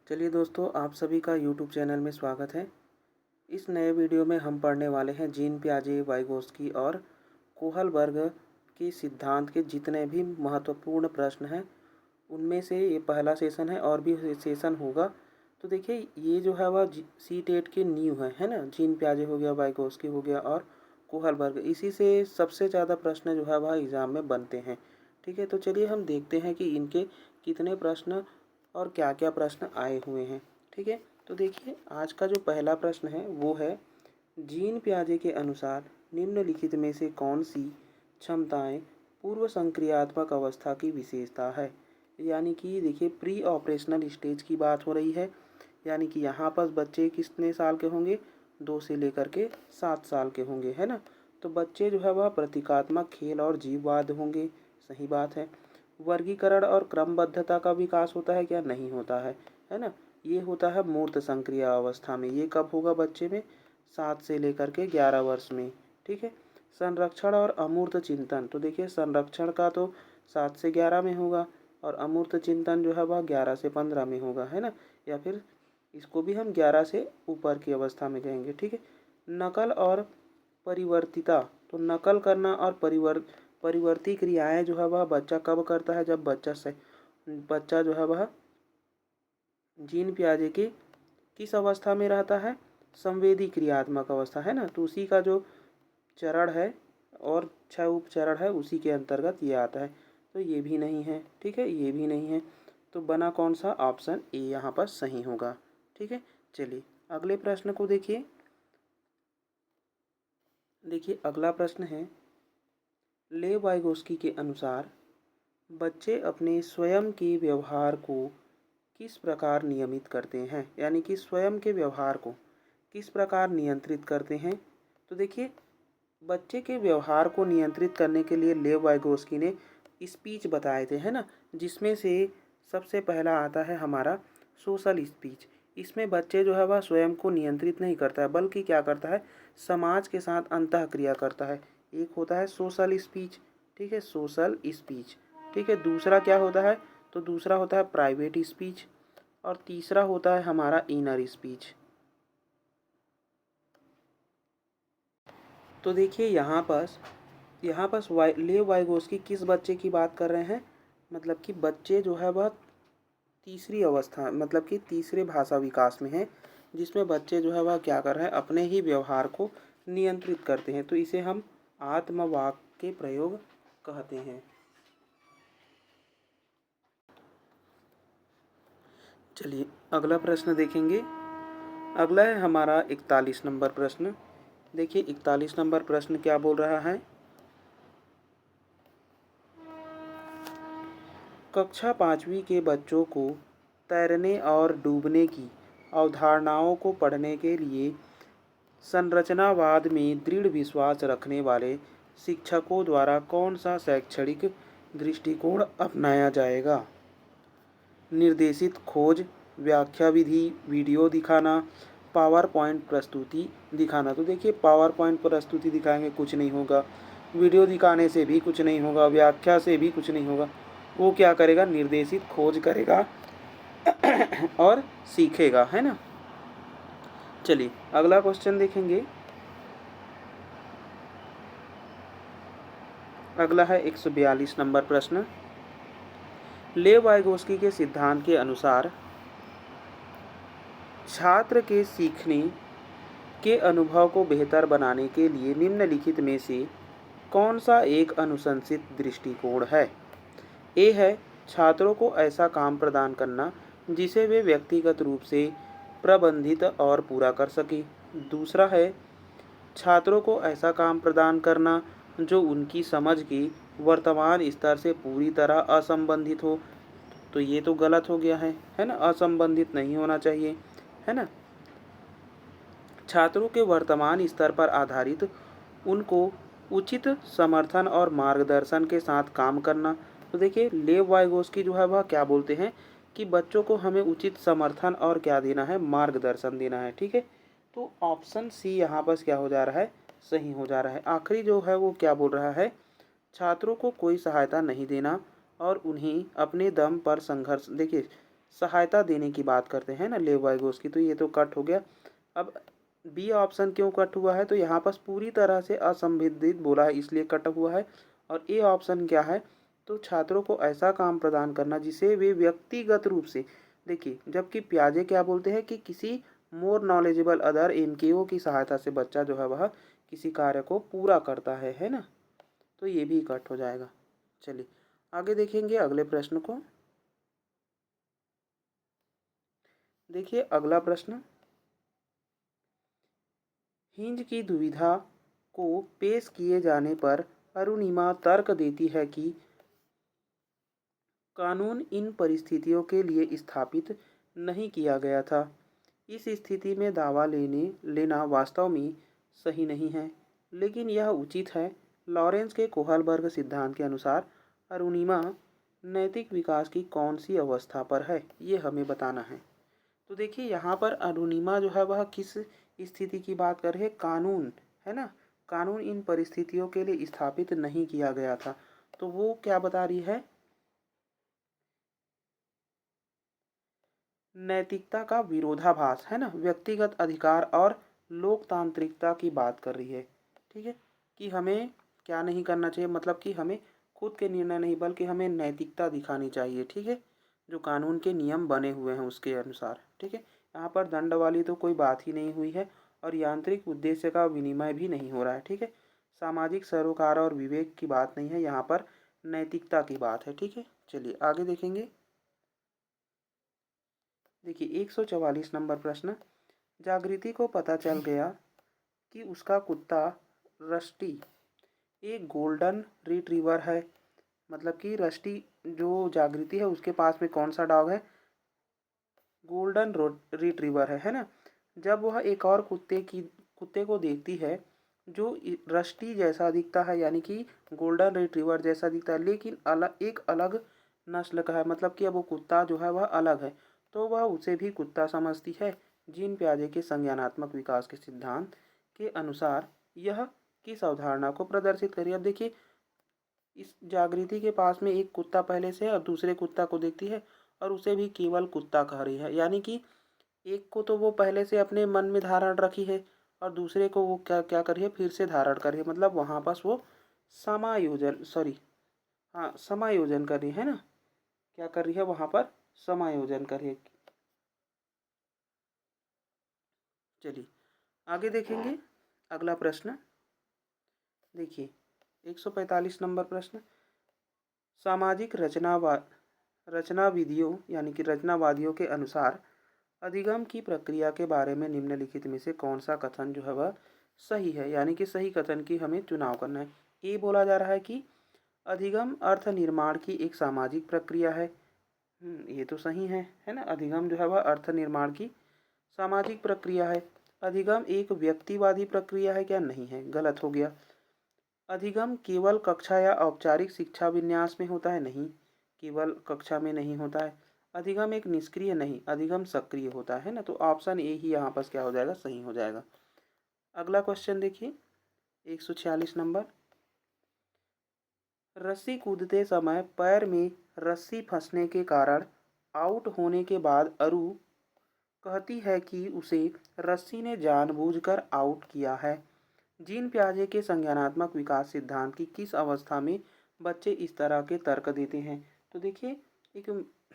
चलिए दोस्तों, आप सभी का यूट्यूब चैनल में स्वागत है। इस नए वीडियो में हम पढ़ने वाले हैं जीन पियाजे, वाइगोत्स्की और कोहलबर्ग के सिद्धांत के जितने भी महत्वपूर्ण प्रश्न हैं, उनमें से ये पहला सेशन है और भी सेशन होगा। तो देखिए, ये जो है वह सी टेट की नींव है ना। जीन पियाजे हो गया, वाइगोत्स्की हो गया और कोहलबर्ग, इसी से सबसे ज़्यादा प्रश्न जो है वह एग्ज़ाम में बनते हैं। ठीक है, तो चलिए हम देखते हैं कि इनके कितने प्रश्न और क्या क्या प्रश्न आए हुए हैं। ठीक है, तो देखिए आज का जो पहला प्रश्न है वो है, जीन पियाजे के अनुसार निम्नलिखित में से कौन सी क्षमताएं पूर्व संक्रियात्मक अवस्था की विशेषता है। यानी कि देखिए, प्री ऑपरेशनल स्टेज की बात हो रही है। यानी कि यहाँ पर बच्चे कितने साल के होंगे, 2 से लेकर के 7 साल के होंगे, है ना। तो बच्चे जो है वह प्रतीकात्मक खेल और जीववाद होंगे, सही बात है। वर्गीकरण और क्रमबद्धता का विकास होता है क्या, नहीं होता है ना। ये होता है मूर्त संक्रिया अवस्था में। ये कब होगा बच्चे में, 7 से लेकर के 11 वर्ष में। ठीक है, संरक्षण और अमूर्त चिंतन, तो देखिए संरक्षण का तो 7 से 11 में होगा और अमूर्त चिंतन जो है वह 11 से 15 में होगा, है ना। या फिर इसको भी हम 11 से ऊपर की अवस्था में कहेंगे। ठीक है, नकल और परिवर्तिता, तो नकल करना और परिवर्ती क्रियाएं जो है वह बच्चा कब करता है, जब बच्चा जो है वह जीन पियाजे के किस अवस्था में रहता है, संवेदी क्रियात्मक अवस्था, है ना। तो उसी का जो चरण है और 6 उपचरण है उसी के अंतर्गत ये आता है। तो ये भी नहीं है, ठीक है, ये भी नहीं है। तो बना कौन सा, ऑप्शन ए यहाँ पर सही होगा। ठीक है, चलिए अगले प्रश्न को देखिए। अगला प्रश्न है, लेव वाइगोस्की के अनुसार बच्चे अपने स्वयं के व्यवहार को किस प्रकार नियमित करते हैं। यानी कि स्वयं के व्यवहार को किस प्रकार नियंत्रित करते हैं। तो देखिए, बच्चे के व्यवहार को नियंत्रित करने के लिए लेव वाइगोस्की ने स्पीच बताए थे, है ना। जिसमें से सबसे पहला आता है हमारा सोशल स्पीच। इसमें बच्चे जो है वह स्वयं को नियंत्रित नहीं करता है, बल्कि क्या करता है, समाज के साथ अंतःक्रिया करता है। एक होता है सोशल स्पीच, ठीक है, सोशल स्पीच। ठीक है, दूसरा क्या होता है, तो दूसरा होता है प्राइवेट स्पीच और तीसरा होता है हमारा इनर स्पीच। तो देखिए यहाँ पर लेव वाइगोस्की किस बच्चे की बात कर रहे हैं, मतलब कि बच्चे जो है वह तीसरी अवस्था, मतलब कि तीसरे भाषा विकास में है, जिसमें बच्चे जो है वह क्या कर रहे हैं, अपने ही व्यवहार को नियंत्रित करते हैं। तो इसे हम आत्मवाक के प्रयोग कहते हैं। चलिए अगला प्रश्न देखेंगे। अगला है हमारा 41 नंबर प्रश्न। देखिए 41 नंबर प्रश्न क्या बोल रहा है, कक्षा 5वीं के बच्चों को तैरने और डूबने की अवधारणाओं को पढ़ने के लिए संरचनावाद में दृढ़ विश्वास रखने वाले शिक्षकों द्वारा कौन सा शैक्षणिक दृष्टिकोण अपनाया जाएगा। निर्देशित खोज, व्याख्या विधि, वीडियो दिखाना, पावर पॉइंट प्रस्तुति दिखाना। तो देखिए, पावर पॉइंट प्रस्तुति दिखाएंगे कुछ नहीं होगा, वीडियो दिखाने से भी कुछ नहीं होगा, व्याख्या से भी कुछ नहीं होगा। वो क्या करेगा, निर्देशित खोज करेगा और सीखेगा, है ना। चलिए अगला क्वेश्चन देखेंगे। अगला है 142 नंबर प्रश्न। लेव वाइगोस्की के सिद्धांत के अनुसार छात्र के सीखने के अनुभव को बेहतर बनाने के लिए निम्नलिखित में से कौन सा एक अनुशंसित दृष्टिकोण है। ए है छात्रों को ऐसा काम प्रदान करना जिसे वे व्यक्तिगत रूप से प्रबंधित और पूरा कर सकें। दूसरा है छात्रों को ऐसा काम प्रदान करना जो उनकी समझ के वर्तमान स्तर से पूरी तरह असंबंधित हो। तो ये तो गलत हो गया है ना, असंबंधित नहीं होना चाहिए, है ना। छात्रों के वर्तमान स्तर पर आधारित उनको उचित समर्थन और मार्गदर्शन के साथ काम करना। तो देखिए, लेव वाइगोस्की जो है वह क्या बोलते हैं कि बच्चों को हमें उचित समर्थन और क्या देना है, मार्गदर्शन देना है। ठीक है, तो ऑप्शन सी यहाँ पर क्या हो जा रहा है, सही हो जा रहा है। आखिरी जो है वो क्या बोल रहा है, छात्रों को कोई सहायता नहीं देना और उन्हें अपने दम पर संघर्ष, देखिए सहायता देने की बात करते हैं ना लेव वाइगोस्की, तो ये तो कट हो गया। अब बी ऑप्शन क्यों कट हुआ है, तो यहाँ पर पूरी तरह से असंबंधित बोला है इसलिए कट हुआ है। और ए ऑप्शन क्या है, तो छात्रों को ऐसा काम प्रदान करना जिसे वे व्यक्तिगत रूप से, देखिए जबकि प्याजे क्या बोलते हैं कि किसी मोर नॉलेजेबल अदर एमकेओ की सहायता से बच्चा जो है वह किसी कार्य को पूरा करता है ना, तो ये भी कट हो जाएगा। चलिए आगे देखेंगे अगले प्रश्न को। देखिए अगला प्रश्न, हिंज की दुविधा को पेश किए जाने पर अरुणिमा तर्क देती है कि कानून इन परिस्थितियों के लिए स्थापित नहीं किया गया था। इस स्थिति में दावा लेना वास्तव में सही नहीं है, लेकिन यह उचित है। लॉरेंस के कोहलबर्ग सिद्धांत के अनुसार अरुणिमा नैतिक विकास की कौन सी अवस्था पर है, ये हमें बताना है। तो देखिए यहाँ पर अरुणिमा जो है वह किस स्थिति की बात कर रही है, कानून है ना, कानून इन परिस्थितियों के लिए स्थापित नहीं किया गया था। तो वो क्या बता रही है, नैतिकता का विरोधाभास है ना, व्यक्तिगत अधिकार और लोकतांत्रिकता की बात कर रही है। ठीक है, कि हमें क्या नहीं करना चाहिए, मतलब कि हमें खुद के निर्णय नहीं बल्कि हमें नैतिकता दिखानी चाहिए। ठीक है, जो कानून के नियम बने हुए हैं उसके अनुसार। ठीक है, यहाँ पर दंड वाली तो कोई बात ही नहीं हुई है और यांत्रिक उद्देश्य का विनिमय भी नहीं हो रहा है। ठीक है, सामाजिक सरोकार और विवेक की बात नहीं है, यहाँ पर नैतिकता की बात है। ठीक है, चलिए आगे देखेंगे। देखिए 144 नंबर प्रश्न, जागृति को पता चल गया कि उसका कुत्ता रस्टी एक गोल्डन रिट्रीवर है। मतलब कि रस्टी जो जागृति है उसके पास में कौन सा डॉग है, गोल्डन रिट्रीवर है ना। जब वह एक और कुत्ते को देखती है जो रस्टी जैसा दिखता है, यानी कि गोल्डन रिट्रीवर जैसा दिखता है लेकिन एक अलग नस्ल का है, मतलब कि अब वो कुत्ता जो है वह अलग है, तो वह उसे भी कुत्ता समझती है। जीन प्याजे के संज्ञानात्मक विकास के सिद्धांत के अनुसार यह किस अवधारणा को प्रदर्शित करिए। अब देखिए इस जागृति के पास में एक कुत्ता पहले से है और दूसरे कुत्ता को देखती है और उसे भी केवल कुत्ता कह रही है, यानी कि एक को तो वो पहले से अपने मन में धारण रखी है और दूसरे को वो क्या क्या कर रही है, फिर से धारण कर रही है। मतलब वहाँ पास वो समायोजन कर रही है ना, क्या कर रही है वहाँ पर, समायोजन कर रही है। चलिए आगे देखेंगे अगला प्रश्न। देखिए 145 नंबर प्रश्न, सामाजिक रचना विधियों यानी कि रचनावादियों के अनुसार अधिगम की प्रक्रिया के बारे में निम्नलिखित में से कौन सा कथन जो है वह सही है, यानी कि सही कथन की हमें चुनाव करना है। ये बोला जा रहा है कि अधिगम अर्थ निर्माण की एक सामाजिक प्रक्रिया है। ये तो सही है ना, अधिगम जो है वह अर्थ निर्माण की सामाजिक प्रक्रिया है। अधिगम एक व्यक्तिवादी प्रक्रिया है क्या, नहीं है, गलत हो गया। अधिगम केवल कक्षा या औपचारिक शिक्षा विन्यास में होता है, नहीं, केवल कक्षा में नहीं होता है। अधिगम एक निष्क्रिय नहीं, अधिगम सक्रिय होता है ना, तो ऑप्शन ए ही यहाँ पर क्या हो जाएगा, सही हो जाएगा। अगला क्वेश्चन देखिए 146 नंबर, रस्सी कूदते समय पैर में रस्सी फंसने के कारण आउट होने के बाद अरु कहती है कि उसे रस्सी ने जानबूझकर आउट किया है। जीन प्याजे के संज्ञानात्मक विकास सिद्धांत की किस अवस्था में बच्चे इस तरह के तर्क देते हैं। तो देखिए एक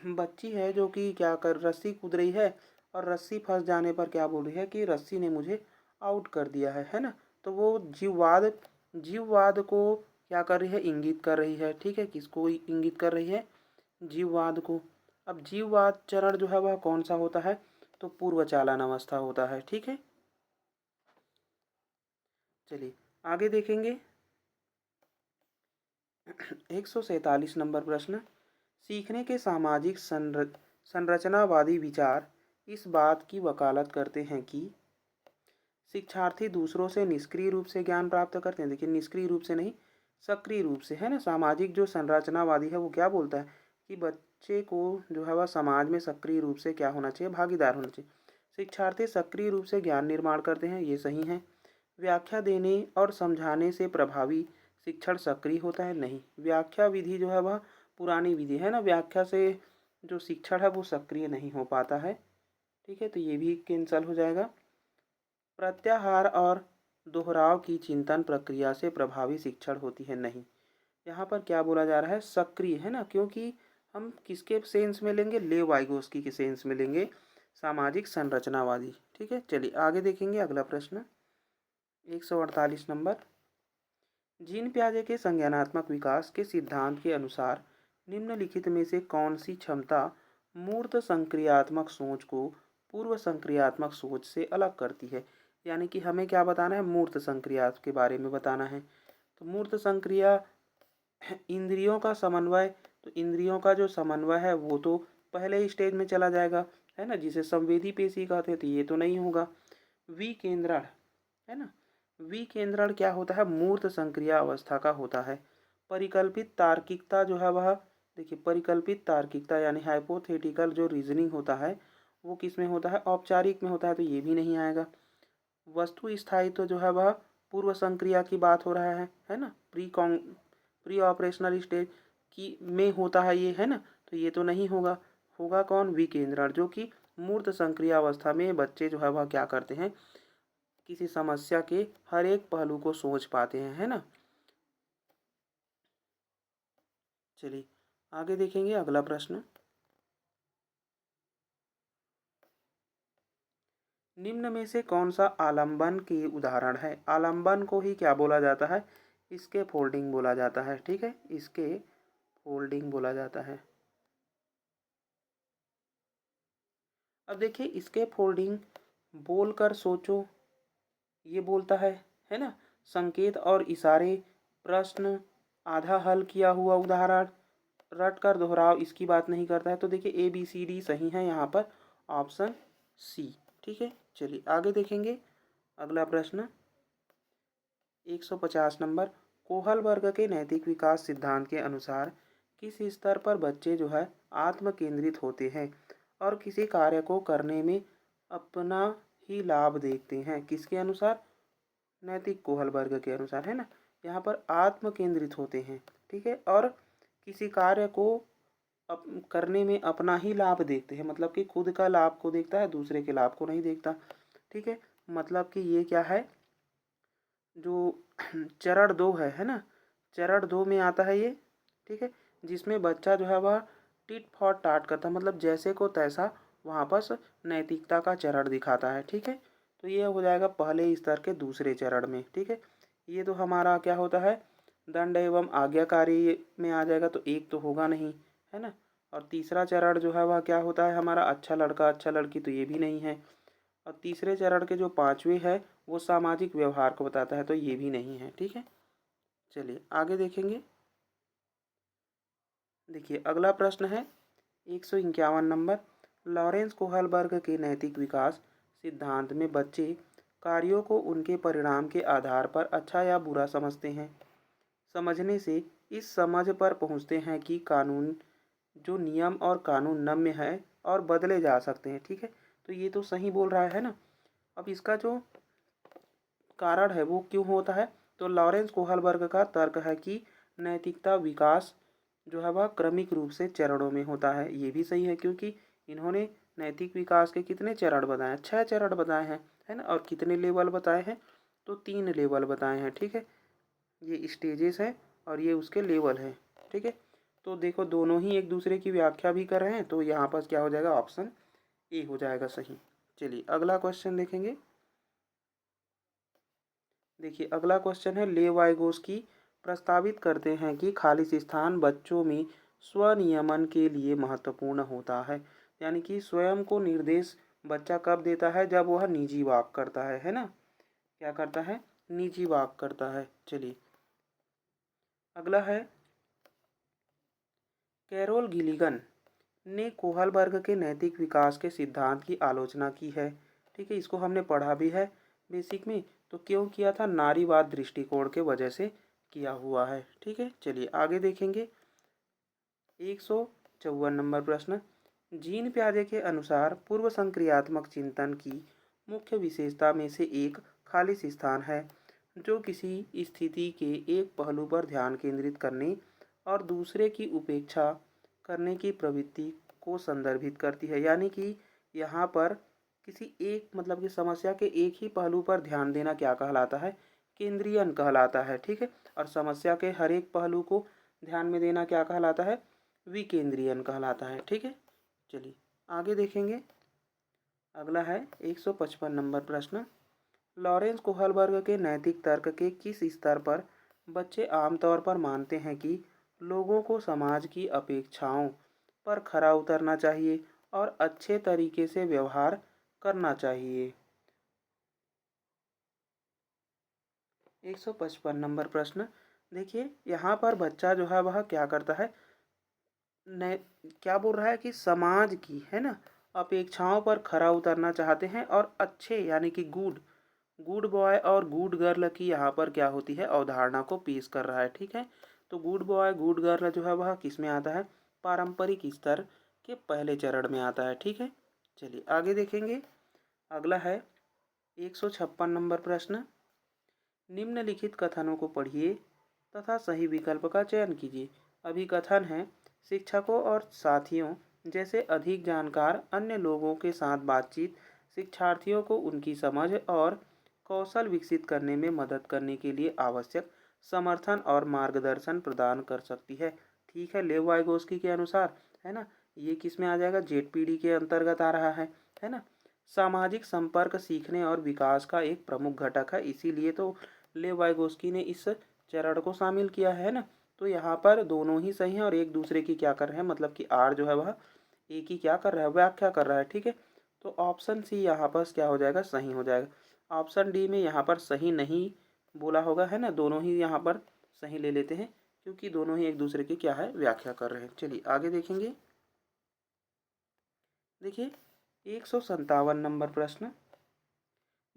बच्ची है जो कि क्या कर रस्सी कूद रही है और रस्सी फंस जाने पर क्या बोल रही है कि रस्सी ने मुझे आउट कर दिया है ना। तो वो जीववाद को क्या कर रही है, इंगित कर रही है। ठीक है, किसको इंगित कर रही है, जीववाद को। अब जीववाद चरण जो है वह कौन सा होता है, तो पूर्व चालन अवस्था होता है। ठीक है, चलिए आगे देखेंगे 147 नंबर प्रश्न, सीखने के सामाजिक संरचनावादी विचार इस बात की वकालत करते हैं कि शिक्षार्थी दूसरों से निष्क्रिय रूप से ज्ञान प्राप्त करते हैं। देखिए निष्क्रिय रूप से नहीं, सक्रिय रूप से है ना। सामाजिक जो संरचनावादी है वो क्या बोलता है कि बच्चे को जो है वह समाज में सक्रिय रूप से क्या होना चाहिए, भागीदार होना चाहिए। शिक्षार्थी सक्रिय रूप से ज्ञान निर्माण करते हैं, ये सही है। व्याख्या देने और समझाने से प्रभावी शिक्षण सक्रिय होता है, नहीं। व्याख्या विधि जो है वह पुरानी विधि है ना, व्याख्या से जो शिक्षण है वो सक्रिय नहीं हो पाता है। ठीक है, तो ये भी कैंसल हो जाएगा। प्रत्याहार और दोहराव की चिंतन प्रक्रिया से प्रभावी शिक्षण होती है, नहीं। यहाँ पर क्या बोला जा रहा है, सक्रिय, है ना, क्योंकि हम किसके सेंस में लेंगे, लेव वाइगोस्की के सेंस में लेंगे, सामाजिक संरचनावादी। ठीक है, चलिए आगे देखेंगे अगला प्रश्न 148 नंबर। जीन पियाजे के संज्ञानात्मक विकास के सिद्धांत के अनुसार निम्नलिखित में से कौन सी क्षमता मूर्त संक्रियात्मक सोच को पूर्व संक्रियात्मक सोच से अलग करती है। यानी कि हमें क्या बताना है, मूर्त संक्रिया के बारे में बताना है। तो मूर्त संक्रिया इंद्रियों का समन्वय, तो इंद्रियों का जो समन्वय है वो तो पहले ही स्टेज में चला जाएगा, है ना, जिसे संवेदी पेशी कहते हैं, तो ये तो नहीं होगा। विकेंद्रण, है ना, विकेंद्रण क्या होता है, मूर्त संक्रिया अवस्था का होता है। परिकल्पित तार्किकता जो है वह, देखिए परिकल्पित तार्किकता यानी हाइपोथेटिकल जो रीजनिंग होता है वो किस में होता है, औपचारिक में होता है, तो ये भी नहीं आएगा। वस्तु स्थायित्व जो है वह पूर्व संक्रिया की बात हो रहा है ना, प्री ऑपरेशनल स्टेज की में होता है ये, है ना, तो ये तो नहीं होगा। होगा कौन, विकेंद्रण, जो कि मूर्त संक्रिया अवस्था में बच्चे जो है वह क्या करते हैं, किसी समस्या के हर एक पहलू को सोच पाते हैं, है ना। चलिए आगे देखेंगे अगला प्रश्न। निम्न में से कौन सा आलंबन की उदाहरण है। आलंबन को ही क्या बोला जाता है, इसके फोल्डिंग बोला जाता है। ठीक है, इसके फोल्डिंग बोला जाता है। अब देखिए इसके फोल्डिंग, बोलकर सोचो, ये बोलता है ना, संकेत और इशारे, प्रश्न, आधा हल किया हुआ उदाहरण, रट कर दोहराव, इसकी बात नहीं करता है। तो देखिए ABCD सही है यहाँ पर, ऑप्शन सी। ठीक है, चलिए आगे देखेंगे अगला प्रश्न 150 नंबर। कोहल वर्ग के नैतिक विकास सिद्धांत के अनुसार किस स्तर पर बच्चे जो है आत्म केंद्रित होते हैं और किसी कार्य को करने में अपना ही लाभ देखते हैं। किसके अनुसार, नैतिक कोहल वर्ग के अनुसार, है ना। यहाँ पर आत्म केंद्रित होते हैं, ठीक है, और किसी कार्य को करने में अपना ही लाभ देखते हैं, मतलब कि खुद का लाभ को देखता है, दूसरे के लाभ को नहीं देखता। ठीक है, मतलब कि ये क्या है, जो चरण 2 है ना, चरण 2 में आता है ये। ठीक है, जिसमें बच्चा जो है वह टिट फॉर टाट करता, मतलब जैसे को तैसा वहाँ पर नैतिकता का चरण दिखाता है। ठीक है, तो ये हो जाएगा पहले स्तर के दूसरे चरण में। ठीक है, ये तो हमारा क्या होता है, दंड एवं आज्ञाकारी में आ जाएगा, तो एक तो होगा नहीं, है ना। और तीसरा चरण जो है वह क्या होता है हमारा, अच्छा लड़का अच्छा लड़की, तो ये भी नहीं है। और तीसरे चरण के जो पांचवें है वो सामाजिक व्यवहार को बताता है, तो ये भी नहीं है। ठीक है, चलिए आगे देखेंगे। देखिए अगला प्रश्न है 151 नंबर। लॉरेंस कोहलबर्ग के नैतिक विकास सिद्धांत में बच्चे कार्यों को उनके परिणाम के आधार पर अच्छा या बुरा समझते हैं। समझने से इस समझ पर पहुंचते हैं कि कानून, जो नियम और कानून नम्य है और बदले जा सकते हैं। ठीक है, तो ये तो सही बोल रहा है ना। अब इसका जो कारण है वो क्यों होता है, तो लॉरेंस कोहलबर्ग का तर्क है कि नैतिकता विकास जो है वह क्रमिक रूप से चरणों में होता है। ये भी सही है, क्योंकि इन्होंने नैतिक विकास के कितने चरण बताए हैं, 6 चरण बताए हैं, है ना। और कितने लेवल बताए हैं, तो 3 लेवल बताए हैं। ठीक है, ये स्टेजेस हैं और ये उसके लेवल हैं। ठीक है, तो देखो दोनों ही एक दूसरे की व्याख्या भी कर रहे हैं, तो यहाँ पर क्या हो जाएगा, ऑप्शन ए हो जाएगा सही। चलिए अगला क्वेश्चन देखेंगे। देखिए अगला क्वेश्चन है, लेवाइगोस्की प्रस्तावित करते हैं कि खालिस स्थान बच्चों में स्वनियमन के लिए महत्वपूर्ण होता है। यानी कि स्वयं को निर्देश बच्चा कब देता है, जब वह निजी वाक करता है ना। क्या करता है, निजी वाक करता है। चलिए अगला है, कैरोल गिलिगन ने कोहलबर्ग के नैतिक विकास के सिद्धांत की आलोचना की है। ठीक है, इसको हमने पढ़ा भी है बेसिक में। तो क्यों किया था, नारीवाद दृष्टिकोण के वजह से किया हुआ है। ठीक है, चलिए आगे देखेंगे 154 नंबर प्रश्न। जीन प्याजे के अनुसार पूर्व संक्रियात्मक चिंतन की मुख्य विशेषता में से एक खालिस स्थान है, जो किसी स्थिति के एक पहलू पर ध्यान केंद्रित करने और दूसरे की उपेक्षा करने की प्रवृत्ति को संदर्भित करती है। यानी कि यहाँ पर किसी एक मतलब कि समस्या के एक ही पहलू पर ध्यान देना क्या कहलाता है? केंद्रीयन कहलाता है। ठीक है, और समस्या के हर एक पहलू को ध्यान में देना क्या कहलाता है? विकेंद्रीयन कहलाता है। ठीक है, चलिए आगे देखेंगे। अगला है 155 नंबर प्रश्न। लॉरेंस कोहलबर्ग के नैतिक तर्क के किस स्तर पर बच्चे आमतौर पर मानते हैं कि लोगों को समाज की अपेक्षाओं पर खरा उतरना चाहिए और अच्छे तरीके से व्यवहार करना चाहिए? 155 नंबर प्रश्न। देखिए यहाँ पर बच्चा जो है वह क्या करता है, ने क्या बोल रहा है कि समाज की है ना अपेक्षाओं पर खरा उतरना चाहते हैं और अच्छे यानी कि गुड गुड बॉय और गुड गर्ल की यहाँ पर क्या होती है, अवधारणा को पेश कर रहा है। ठीक है, तो गुड बॉय गुड गर्ल जो है वह किस में आता है? पारंपरिक स्तर के पहले चरण में आता है। ठीक है, चलिए आगे देखेंगे। अगला है 156 नंबर प्रश्न। निम्नलिखित कथनों को पढ़िए तथा सही विकल्प का चयन कीजिए। अभी कथन है, शिक्षकों और साथियों जैसे अधिक जानकार अन्य लोगों के साथ बातचीत शिक्षार्थियों को उनकी समझ और कौशल विकसित करने में मदद करने के लिए आवश्यक समर्थन और मार्गदर्शन प्रदान कर सकती है। ठीक है, लेव वाइगोस्की के अनुसार है ना, ये किस में आ जाएगा? जेड पीढ़ी के अंतर्गत आ रहा है ना। सामाजिक संपर्क सीखने और विकास का एक प्रमुख घटक है, इसीलिए तो लेव वाइगोस्की ने इस चरण को शामिल किया है ना। तो यहाँ पर दोनों ही सही हैं और एक दूसरे की क्या कर रहे हैं, मतलब कि आर जो है वह एक ही क्या कर रहा है, व्याख्या कर रहा है। ठीक है, तो ऑप्शन सी यहाँ पर क्या हो जाएगा? सही हो जाएगा। ऑप्शन डी में यहाँ पर सही नहीं बोला होगा है ना, दोनों ही यहाँ पर सही ले लेते हैं क्योंकि दोनों ही एक दूसरे की क्या है, व्याख्या कर रहे हैं। चलिए आगे देखेंगे। देखिए 157 नंबर प्रश्न।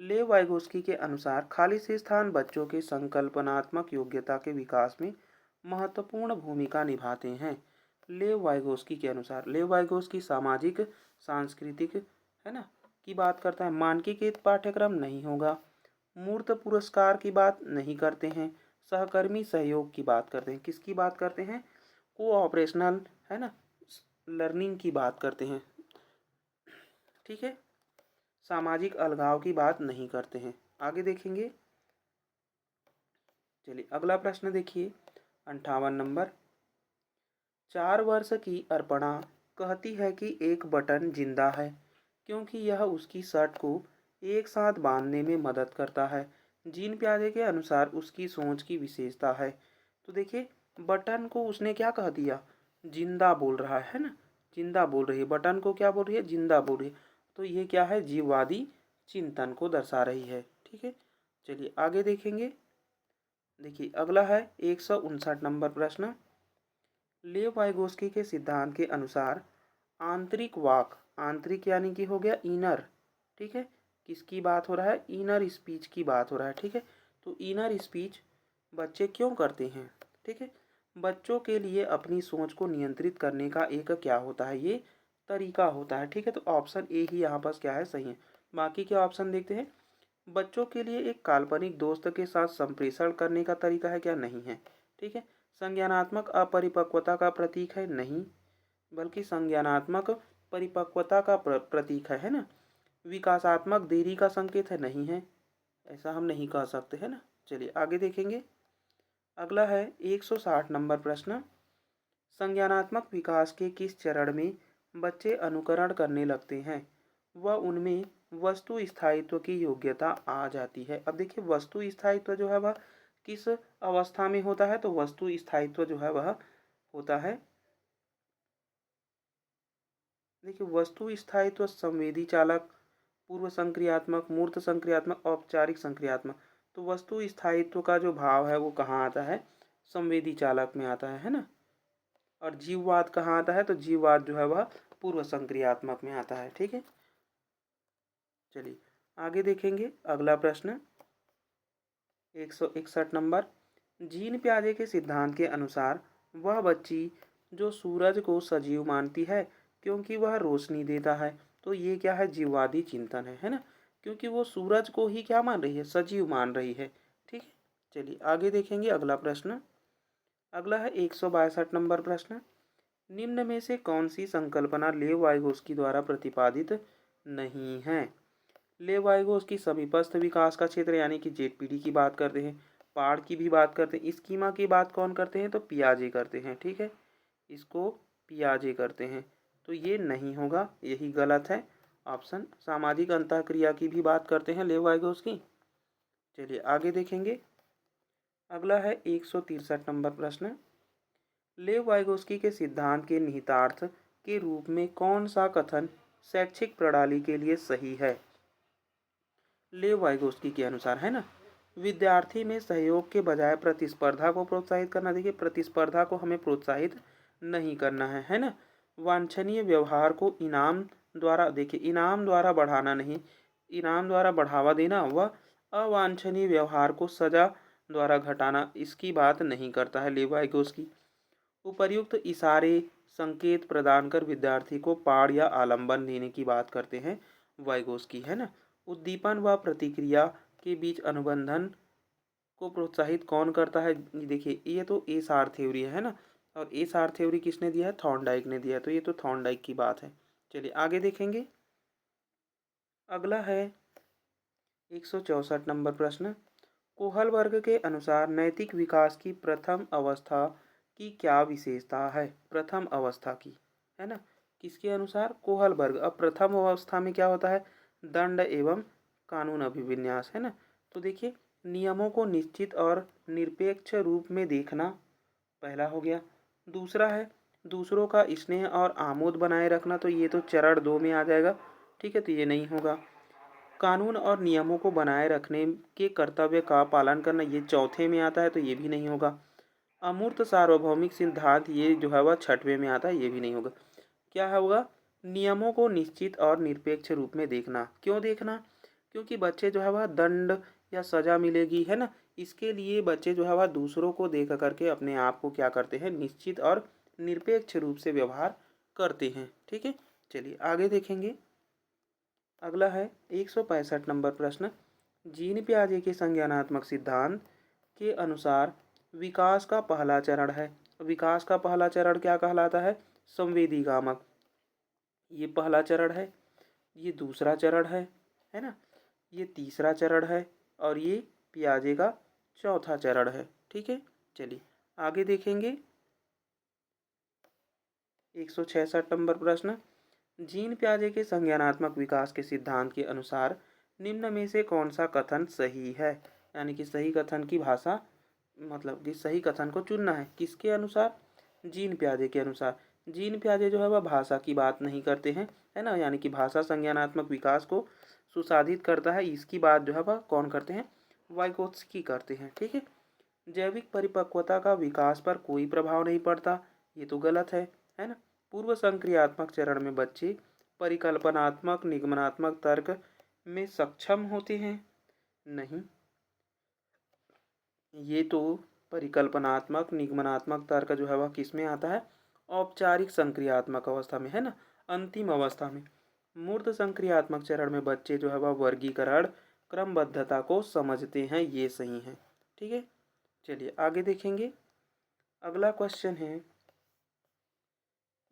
लेव वाइगोस्की के अनुसार खाली से स्थान बच्चों के संकल्पनात्मक योग्यता के विकास में महत्वपूर्ण भूमिका निभाते हैं। लेव वाइगोस्की के अनुसार, लेव वाइगोस्की सामाजिक सांस्कृतिक है ना की बात करता है, मानकीकृत पाठ्यक्रम नहीं होगा, मूर्त पुरस्कार की बात नहीं करते हैं, सहकर्मी सहयोग की बात करते हैं। किसकी बात करते हैं? कोऑपरेशनल है ना लर्निंग की बात करते हैं। ठीक है, सामाजिक अलगाव की बात नहीं करते हैं। आगे देखेंगे। चलिए अगला प्रश्न देखिए 58 नंबर। 4 वर्ष की अर्पणा कहती है कि एक बटन जिंदा है क्योंकि यह उसकी शर्ट को एक साथ बांधने में मदद करता है। जीन प्याजे के अनुसार उसकी सोच की विशेषता है। तो देखिए बटन को उसने क्या कह दिया? जिंदा बोल रहा है ना, जिंदा बोल रही है, बटन को क्या बोल रही है? जिंदा बोल रही है। तो ये क्या है? जीववादी चिंतन को दर्शा रही है। ठीक है, चलिए आगे देखेंगे। देखिए अगला है 159 नंबर प्रश्न। लेव वाइगोस्की के सिद्धांत के अनुसार आंतरिक वाक, आंतरिक यानी कि हो गया इनर, ठीक है, किसकी बात हो रहा है? इनर स्पीच की बात हो रहा है। ठीक है, तो इनर स्पीच बच्चे क्यों करते हैं? ठीक है, बच्चों के लिए अपनी सोच को नियंत्रित करने का एक क्या होता है? ये तरीका होता है। ठीक है, तो ऑप्शन ए ही यहाँ पर क्या है? सही है। बाकी के ऑप्शन देखते हैं। बच्चों के लिए एक काल्पनिक दोस्त के साथ संप्रेषण करने का तरीका है क्या? नहीं है। ठीक है, संज्ञानात्मक अपरिपक्वता का प्रतीक है? नहीं, बल्कि संज्ञानात्मक परिपक्वता का प्रतीक है ना। विकासात्मक देरी का संकेत है? नहीं है, ऐसा हम नहीं कह सकते है ना। चलिए आगे देखेंगे। अगला है 160 नंबर प्रश्न। संज्ञानात्मक विकास के किस चरण में बच्चे अनुकरण करने लगते हैं वह उनमें वस्तु स्थायित्व की योग्यता आ जाती है? अब देखिए वस्तु स्थायित्व जो है वह किस अवस्था में होता है? तो वस्तु स्थायित्व जो है वह होता है, देखिए वस्तु स्थायित्व संवेदी चालक, पूर्व संक्रियात्मक, मूर्त संक्रियात्मक, औपचारिक संक्रियात्मक। तो वस्तु स्थायित्व का जो भाव है वो कहाँ आता है? संवेदी चालक में आता है ना। और जीववाद कहाँ आता है? तो जीववाद जो है वह पूर्व संक्रियात्मक में आता है। ठीक है, चलिए आगे देखेंगे। अगला प्रश्न 161 नंबर। जीन प्याजे के सिद्धांत के अनुसार वह बच्ची जो सूरज को सजीव मानती है क्योंकि वह रोशनी देता है। तो ये क्या है? जीववादी चिंतन है ना, क्योंकि वो सूरज को ही क्या मान रही है? सजीव मान रही है। ठीक है, चलिए आगे देखेंगे। अगला प्रश्न, अगला है 162 नंबर प्रश्न। निम्न में से कौन सी संकल्पना लेव वाइगोस्की द्वारा प्रतिपादित नहीं है? लेव वाइगोस्की समीपस्थ विकास का क्षेत्र यानी कि जेडपीडी की बात करते हैं, पाड़ की भी बात करते हैं, स्कीमा की बात कौन करते हैं? तो पियाजे करते हैं। ठीक है, इसको पियाजे करते हैं, तो ये नहीं होगा, यही गलत है ऑप्शन। सामाजिक अंतःक्रिया की भी बात करते हैं लेव वाइगोस्की। चलिए आगे देखेंगे। अगला है 163 नंबर प्रश्न। लेव वाइगोस्की के सिद्धांत के निहितार्थ के रूप में कौन सा कथन शैक्षिक प्रणाली के लिए सही है? लेव वाइगोस्की के अनुसार, है ना, विद्यार्थी में सहयोग के बजाय प्रतिस्पर्धा को प्रोत्साहित करना। देखिए, प्रतिस्पर्धा को हमें प्रोत्साहित नहीं करना है ना। वांछनीय व्यवहार को इनाम द्वारा, देखिए इनाम द्वारा बढ़ाना नहीं, इनाम द्वारा बढ़ावा देना, व अवांछनीय व्यवहार को सजा द्वारा घटाना, इसकी बात नहीं करता है लेव वाइगोस्की। उपर्युक्त इशारे संकेत प्रदान कर विद्यार्थी को पाठ या आलंबन देने की बात करते हैं वाइगोस्की, है ना। उद्दीपन व प्रतिक्रिया के बीच अनुबंधन को प्रोत्साहित कौन करता है? देखिए, ये तो एसार थ्योरी है ना, और एसार थ्योरी किसने दिया है? थॉर्नडाइक ने दिया है, तो ये तो थॉर्नडाइक की बात है। चलिए आगे देखेंगे। अगला है 164 नंबर प्रश्न। कोहल वर्ग के अनुसार नैतिक विकास की प्रथम अवस्था की क्या विशेषता है? प्रथम अवस्था की, है ना, किसके अनुसार? कोहल वर्ग। अब प्रथम अवस्था में क्या होता है? दंड एवं कानून अभिविन्यास, है ना। तो देखिए, नियमों को निश्चित और निरपेक्ष रूप में देखना, पहला हो गया। दूसरा है दूसरों का स्नेह और आमोद बनाए रखना, तो ये तो चरण 2 में आ जाएगा। ठीक है, तो ये नहीं होगा। कानून और नियमों को बनाए रखने के कर्तव्य का पालन करना, ये चौथे में आता है, तो ये भी नहीं होगा। अमूर्त सार्वभौमिक सिद्धांत, ये जो है वह छठवें में आता है, ये भी नहीं होगा। क्या होगा? नियमों को निश्चित और निरपेक्ष रूप में देखना। क्यों देखना? क्योंकि बच्चे जो है वह दंड या सजा मिलेगी, है ना, इसके लिए बच्चे जो है वह दूसरों को देख करके अपने आप को क्या करते हैं? निश्चित और निरपेक्ष रूप से व्यवहार करते हैं। ठीक है, चलिए आगे देखेंगे। अगला है 165 नंबर प्रश्न। जीन पियाजे के संज्ञानात्मक सिद्धांत के अनुसार विकास का पहला चरण है। विकास का पहला चरण क्या कहलाता है? संवेदी गामक। ये पहला चरण है, ये दूसरा चरण है ना, ये तीसरा चरण है, और ये पियाजे का चौथा चरण है। ठीक है, चलिए आगे देखेंगे। 166 नंबर प्रश्न। जीन पियाजे के संज्ञानात्मक विकास के सिद्धांत के अनुसार निम्न में से कौन सा कथन सही है? यानी कि सही कथन की भाषा, मतलब कि सही कथन को चुनना है। किसके अनुसार? जीन पियाजे के अनुसार। जीन पियाजे जो है वह भाषा की बात नहीं करते हैं, है ना, यानी कि भाषा संज्ञानात्मक विकास को सुसाधित करता है, इसकी बात जो है वह कौन करते हैं? वाइगोत्स्की करते हैं। ठीक है, जैविक परिपक्वता का विकास पर कोई प्रभाव नहीं पड़ता, ये तो गलत है ना। पूर्व संक्रियात्मक चरण में बच्चे परिकल्पनात्मक निगमनात्मक तर्क में सक्षम होते हैं, नहीं, ये तो परिकल्पनात्मक निगमनात्मक तर्क जो है वह किस में आता है? औपचारिक संक्रियात्मक अवस्था में, है ना, अंतिम अवस्था में। मूर्त संक्रियात्मक चरण में बच्चे जो है वह वर्गीकरण क्रमबद्धता को समझते हैं, ये सही है। ठीक है, चलिए आगे देखेंगे। अगला क्वेश्चन है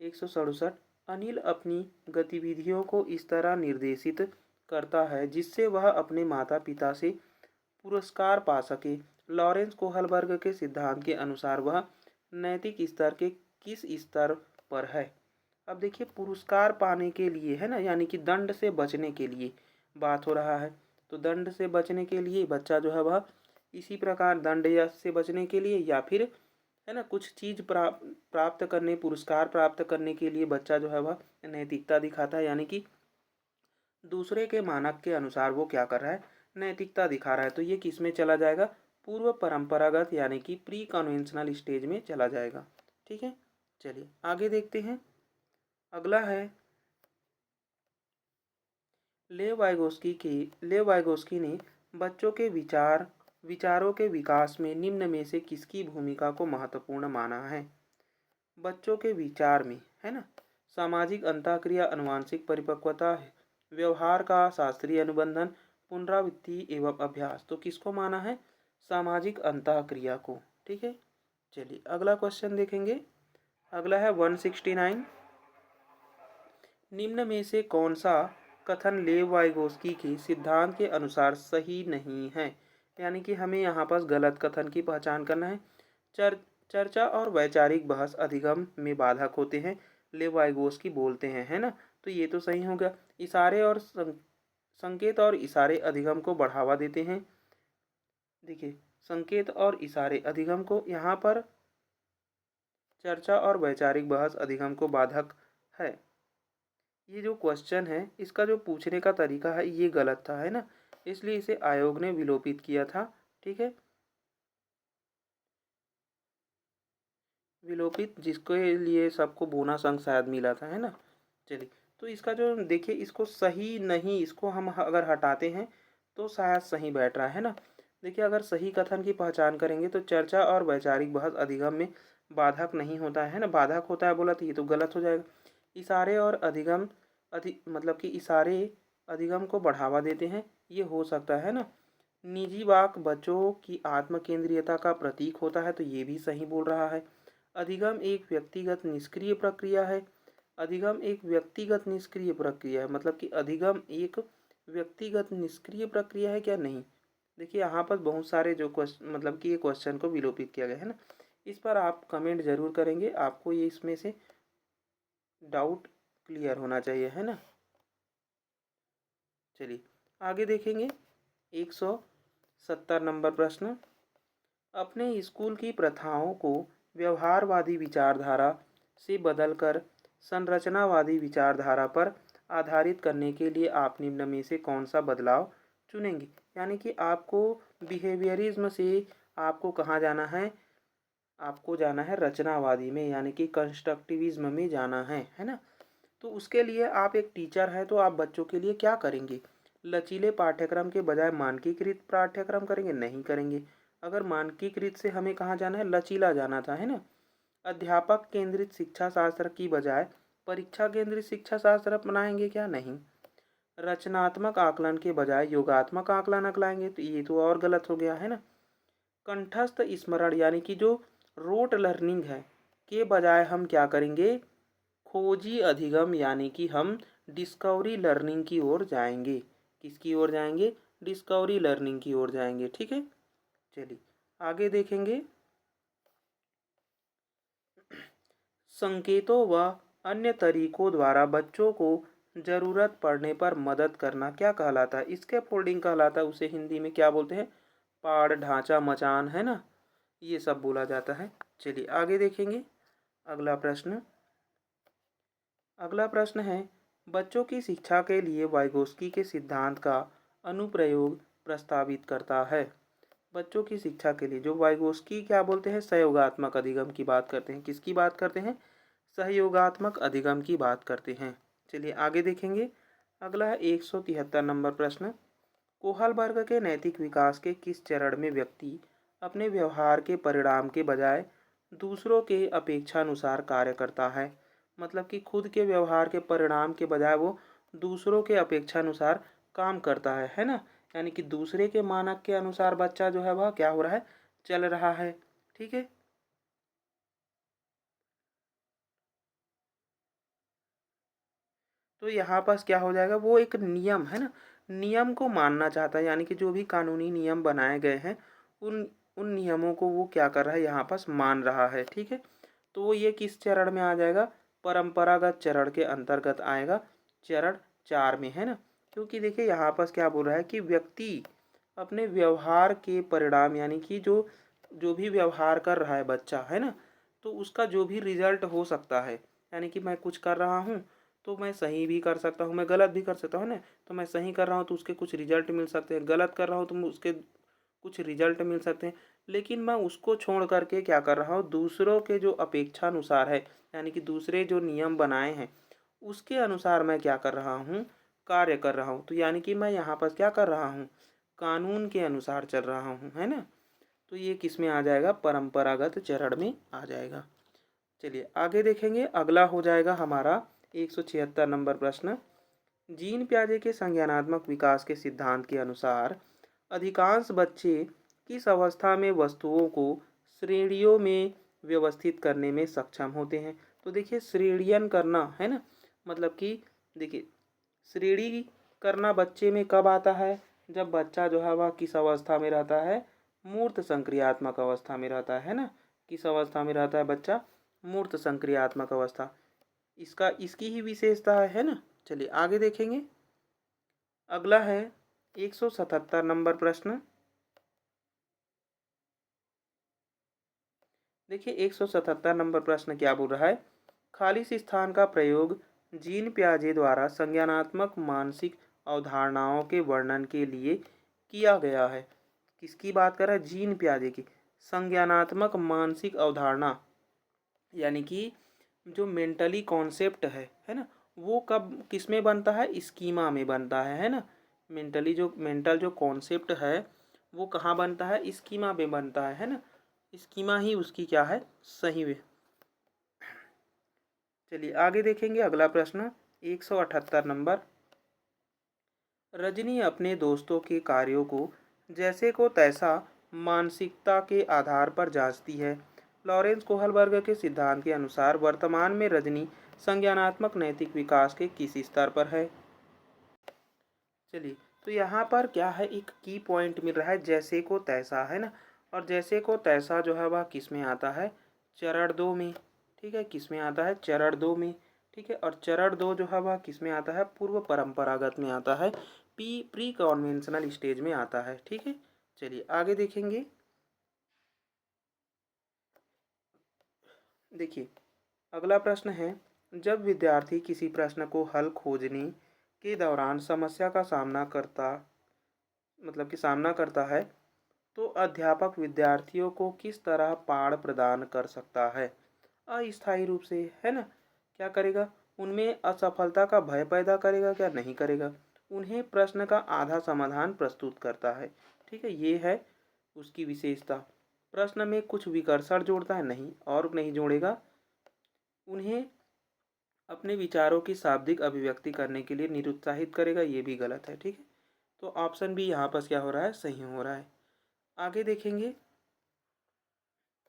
167। अनिल अपनी गतिविधियों को इस तरह निर्देशित करता है जिससे वह अपने माता पिता से पुरस्कार पा सके। लॉरेंस कोहलबर्ग के सिद्धांत के अनुसार वह नैतिक स्तर के किस स्तर पर है? अब देखिए, पुरस्कार पाने के लिए, है ना, यानी कि दंड से बचने के लिए बात हो रहा है। तो दंड से बचने के लिए बच्चा जो है वह इसी प्रकार दंड या से बचने के लिए, या फिर, है ना, कुछ चीज़ प्राप्त करने, पुरस्कार प्राप्त करने के लिए बच्चा जो है वह नैतिकता दिखाता है, यानी कि दूसरे के मानक के अनुसार वो क्या कर रहा है? नैतिकता दिखा रहा है। तो ये किस में चला जाएगा? पूर्व परंपरागत यानी कि प्री कन्वेंशनल स्टेज में चला जाएगा। ठीक है, चलिए आगे देखते हैं। अगला है लेव वाइगोस्की ने बच्चों के विचारों के विकास में निम्न में से किसकी भूमिका को महत्वपूर्ण माना है? बच्चों के विचार में, है ना, सामाजिक अंतःक्रिया, आनुवंशिक परिपक्वता, व्यवहार का शास्त्रीय अनुबंधन, पुनरावृत्ति एवं अभ्यास। तो किसको माना है? सामाजिक अंतःक्रिया को। ठीक है, चलिए अगला क्वेश्चन देखेंगे। अगला है 169। निम्न में से कौन सा कथन लेव वाइगोस्की के सिद्धांत के अनुसार सही नहीं है? यानी कि हमें यहाँ पर गलत कथन की पहचान करना है। चर चर्चा और वैचारिक बहस अधिगम में बाधक होते हैं, लेव वाइगोस्की बोलते हैं, है ना। तो ये तो सही हो गया। इशारे और संकेत और इशारे अधिगम को बढ़ावा देते हैं। देखिए, संकेत और इशारे अधिगम को, यहाँ पर चर्चा और वैचारिक बहस अधिगम को बाधक है। ये जो क्वेश्चन है इसका जो पूछने का तरीका है ये गलत था, है ना। इसलिए इसे आयोग ने विलोपित किया था। ठीक है, विलोपित, जिसके लिए सबको बोनस अंक शायद मिला था, है ना। चलिए, तो इसका जो देखिए, इसको सही नहीं, इसको हम अगर हटाते हैं तो शायद सही बैठ रहा है ना। देखिए, अगर सही कथन की पहचान करेंगे तो चर्चा और वैचारिक बहस अधिगम में बाधक नहीं होता है ना। बाधक होता है बोला तो ये तो गलत हो जाएगा। इशारे और अधिगम मतलब कि इशारे अधिगम को बढ़ावा देते हैं, ये हो सकता है ना। निजी वाक बच्चों की आत्म केंद्रीयता का प्रतीक होता है, तो ये भी सही बोल रहा है। अधिगम एक व्यक्तिगत निष्क्रिय प्रक्रिया है। अधिगम एक व्यक्तिगत निष्क्रिय प्रक्रिया है, मतलब कि अधिगम एक व्यक्तिगत निष्क्रिय प्रक्रिया है क्या? नहीं। देखिए, यहाँ पर बहुत सारे जो क्वेश्चन, मतलब कि ये क्वेश्चन को विलोपित किया गया है ना। इस पर आप कमेंट जरूर करेंगे, आपको ये इसमें से डाउट क्लियर होना चाहिए, है ना। चलिए आगे देखेंगे। 170 नंबर प्रश्न। अपने स्कूल की प्रथाओं को व्यवहारवादी विचारधारा से बदलकर संरचनावादी विचारधारा पर आधारित करने के लिए आप निम्न में से कौन सा बदलाव चुनेंगे? यानी कि आपको बिहेवियरिज्म से आपको कहाँ जाना है? आपको जाना है रचनावादी में, यानी कि कंस्ट्रक्टिविज्म में जाना है ना। तो उसके लिए आप एक टीचर हैं तो आप बच्चों के लिए क्या करेंगे? लचीले पाठ्यक्रम के बजाय मानकीकृत पाठ्यक्रम करेंगे? नहीं करेंगे। अगर मानकीकृत से हमें कहाँ जाना है? लचीला जाना था, है ना। अध्यापक केंद्रित शिक्षा शास्त्र की बजाय परीक्षा केंद्रित शिक्षा शास्त्र अपनाएंगे क्या? नहीं। रचनात्मक आकलन के बजाय योगात्मक आकलन अपनाएंगे, तो ये तो और गलत हो गया, है ना। कंठस्थ स्मरण यानी कि जो रोट लर्निंग है के बजाय हम क्या करेंगे? खोजी अधिगम यानी कि हम डिस्कवरी लर्निंग की ओर जाएंगे। किसकी ओर जाएंगे? डिस्कवरी लर्निंग की ओर जाएंगे। ठीक है, चलिए आगे देखेंगे। संकेतों व अन्य तरीकों द्वारा बच्चों को जरूरत पड़ने पर मदद करना क्या कहलाता है? स्कैफोल्डिंग कहलाता है। उसे हिंदी में क्या बोलते हैं? पाड़, ढांचा, मचान, है ना। ये सब बोला जाता है। चलिए आगे देखेंगे। अगला प्रश्न अगला प्रश्न है, बच्चों की शिक्षा के लिए वाइगोस्की के सिद्धांत का अनुप्रयोग प्रस्तावित करता है। बच्चों की शिक्षा के लिए जो वाइगोस्की क्या बोलते हैं? सहयोगात्मक अधिगम की बात करते हैं। किसकी बात करते हैं? सहयोगात्मक अधिगम की बात करते हैं। चलिए आगे देखेंगे। अगला है 173 नंबर प्रश्न। कोहलबर्ग के नैतिक विकास के किस चरण में व्यक्ति अपने व्यवहार के परिणाम के बजाय दूसरों के अपेक्षानुसार कार्य करता है? मतलब कि खुद के व्यवहार के परिणाम के बजाय वो दूसरों के अपेक्षानुसार काम करता है ना। यानी कि दूसरे के मानक के अनुसार बच्चा जो है वह क्या हो रहा है? चल रहा है। ठीक है, तो यहाँ पास क्या हो जाएगा? वो एक नियम है ना, नियम को मानना चाहता है। यानी कि जो भी कानूनी नियम बनाए गए हैं उन उन नियमों को वो क्या कर रहा है? यहाँ पास मान रहा है। ठीक है, तो वो ये किस चरण में आ जाएगा? परंपरागत चरण के अंतर्गत आएगा, चरण 4 में, है ना। क्योंकि देखिए यहाँ पास क्या बोल रहा है कि व्यक्ति अपने व्यवहार के परिणाम, यानी कि जो जो भी व्यवहार कर रहा है बच्चा, है ना, तो उसका जो भी रिजल्ट हो सकता है। यानी कि मैं कुछ कर रहा हूँ तो मैं सही भी कर सकता हूँ, मैं गलत भी कर सकता हूँ ना। तो मैं सही कर रहा हूँ तो उसके कुछ रिजल्ट मिल सकते हैं, गलत कर रहा हूँ तो उसके कुछ रिजल्ट मिल सकते हैं। लेकिन मैं उसको छोड़ करके क्या कर रहा हूँ? दूसरों के जो अपेक्षानुसार है, यानी कि दूसरे जो नियम बनाए हैं उसके अनुसार मैं क्या कर रहा हूँ? कार्य कर रहा हूँ। तो यानी कि मैं यहाँ पर क्या कर रहा हूँ? कानून के अनुसार चल रहा हूँ, है ना। तो ये किस में आ जाएगा? परंपरागत चरण में आ जाएगा। चलिए आगे देखेंगे। अगला हो जाएगा हमारा 176 नंबर प्रश्न। जीन प्याजे के संज्ञानात्मक विकास के सिद्धांत के अनुसार अधिकांश बच्चे किस अवस्था में वस्तुओं को श्रेणियों में व्यवस्थित करने में सक्षम होते हैं। तो देखिए श्रेणीयन करना है ना, मतलब कि देखिए श्रेणी करना बच्चे में कब आता है, जब बच्चा जो है वह किस अवस्था में रहता है, मूर्त संक्रियात्मक अवस्था में रहता है ना। किस अवस्था में रहता है बच्चा, मूर्त संक्रियात्मक अवस्था। इसकी ही विशेषता है ना। चलिए आगे देखेंगे। अगला है 177 नंबर प्रश्न। देखिए 177 नंबर प्रश्न क्या बोल रहा है, खाली स्थान का प्रयोग जीन पियाजे द्वारा संज्ञानात्मक मानसिक अवधारणाओं के वर्णन के लिए किया गया है। किसकी बात कर रहा है, जीन पियाजे की। संज्ञानात्मक मानसिक अवधारणा यानी कि जो मेंटली कॉन्सेप्ट है ना, वो कब किस में बनता है, स्कीमा में बनता है ना। मेंटल जो कॉन्सेप्ट है वो कहाँ बनता है, स्कीमा में बनता है ना। स्कीमा ही उसकी क्या है, सही वे। चलिए आगे देखेंगे अगला प्रश्न 178 नंबर। रजनी अपने दोस्तों के कार्यों को जैसे को तैसा मानसिकता के आधार पर जांचती है। लॉरेंस कोहलबर्ग के सिद्धांत के अनुसार वर्तमान में रजनी संज्ञानात्मक नैतिक विकास के किस स्तर पर है। चलिए तो यहाँ पर क्या है, एक की पॉइंट मिल रहा है, जैसे को तैसा है ना। और जैसे को तैसा जो है वह किस में आता है, चरण 2 में। ठीक है, किस में आता है, चरण 2 में। ठीक है, और चरण 2 जो है वह किस में आता है, पूर्व परंपरागत में आता है, प्री कॉन्वेंशनल स्टेज में आता है। ठीक है, चलिए आगे देखेंगे। देखिए अगला प्रश्न है, जब विद्यार्थी किसी प्रश्न को हल खोजने के दौरान समस्या का सामना करता है तो अध्यापक विद्यार्थियों को किस तरह पाठ प्रदान कर सकता है। अस्थायी रूप से है ना, क्या करेगा, उनमें असफलता का भय पैदा करेगा, क्या नहीं करेगा, उन्हें प्रश्न का आधा समाधान प्रस्तुत करता है। ठीक है, ये है उसकी विशेषता। प्रश्न में कुछ विकर्षण जोड़ता है, नहीं और नहीं जोड़ेगा, उन्हें अपने विचारों की शाब्दिक अभिव्यक्ति करने के लिए निरुत्साहित करेगा, ये भी गलत है। ठीक है, तो ऑप्शन बी यहाँ पर क्या हो रहा है, सही हो रहा है। आगे देखेंगे।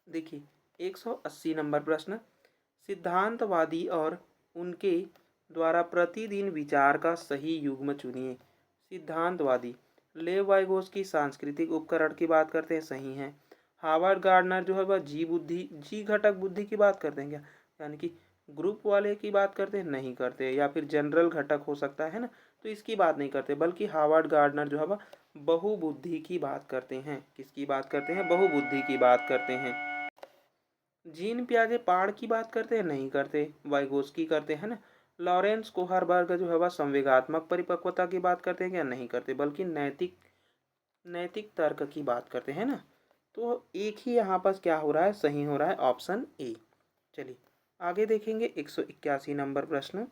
देखिए 180 नंबर प्रश्न, सिद्धांतवादी और उनके द्वारा प्रतिदिन विचार का सही युग्म चुनिए। सिद्धांतवादी लेव वाइगोस्की सांस्कृतिक उपकरण की बात करते हैं, सही है। हार्वर्ड गार्डनर जो है वह जी घटक बुद्धि की बात करते हैं क्या, यानी कि ग्रुप वाले की बात करते हैं, नहीं करते, या फिर जनरल घटक हो सकता है ना, तो इसकी बात नहीं करते, बल्कि हार्वर्ड गार्डनर जो है वह बहुबुद्धि की बात करते हैं। किसकी बात करते हैं, बहुबुद्धि की बात करते हैं। जीन पियाजे पाड़ की बात करते हैं, नहीं करते, वाइगोस्की करते हैं ना। लॉरेंस कोहरबर्ग जो है वह संवेगात्मक परिपक्वता की बात करते हैं क्या, नहीं करते, बल्कि नैतिक नैतिक तर्क की बात करते हैं ना। तो एक ही यहाँ पर क्या हो रहा है, सही हो रहा है, ऑप्शन ए। चलिए आगे देखेंगे 181 नंबर प्रश्न।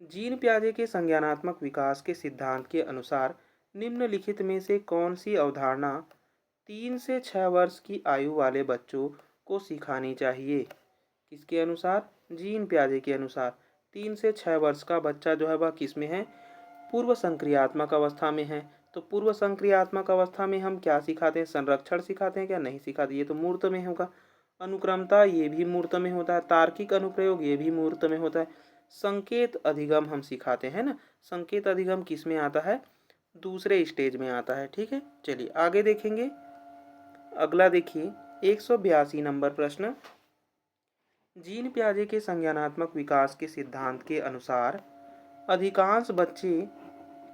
जीन पियाजे के संज्ञानात्मक विकास के सिद्धांत के अनुसार निम्नलिखित में से कौन सी अवधारणा 3 से 6 वर्ष की आयु वाले बच्चों को सिखानी चाहिए। किसके अनुसार, जीन पियाजे के अनुसार 3 से 6 वर्ष का बच्चा जो है वह किस में है, पूर्व संक्रियात्मक अवस्था में है। तो पूर्व संक्रियात्मक अवस्था में हम क्या सिखाते हैं, संरक्षण सिखाते हैं क्या, नहीं सिखाते, ये तो मूर्त में होगा। अनुक्रमता ये भी मूर्त में होता है, तार्किक अनुप्रयोग ये भी मूर्त में होता है। संकेत अधिगम हम सिखाते हैं ना, संकेत अधिगम किस में आता है, दूसरे स्टेज में आता है। ठीक है, चलिए आगे देखेंगे। अगला देखिए 182 नंबर प्रश्न। जीन पियाजे के संज्ञानात्मक विकास के सिद्धांत के अनुसार अधिकांश बच्चे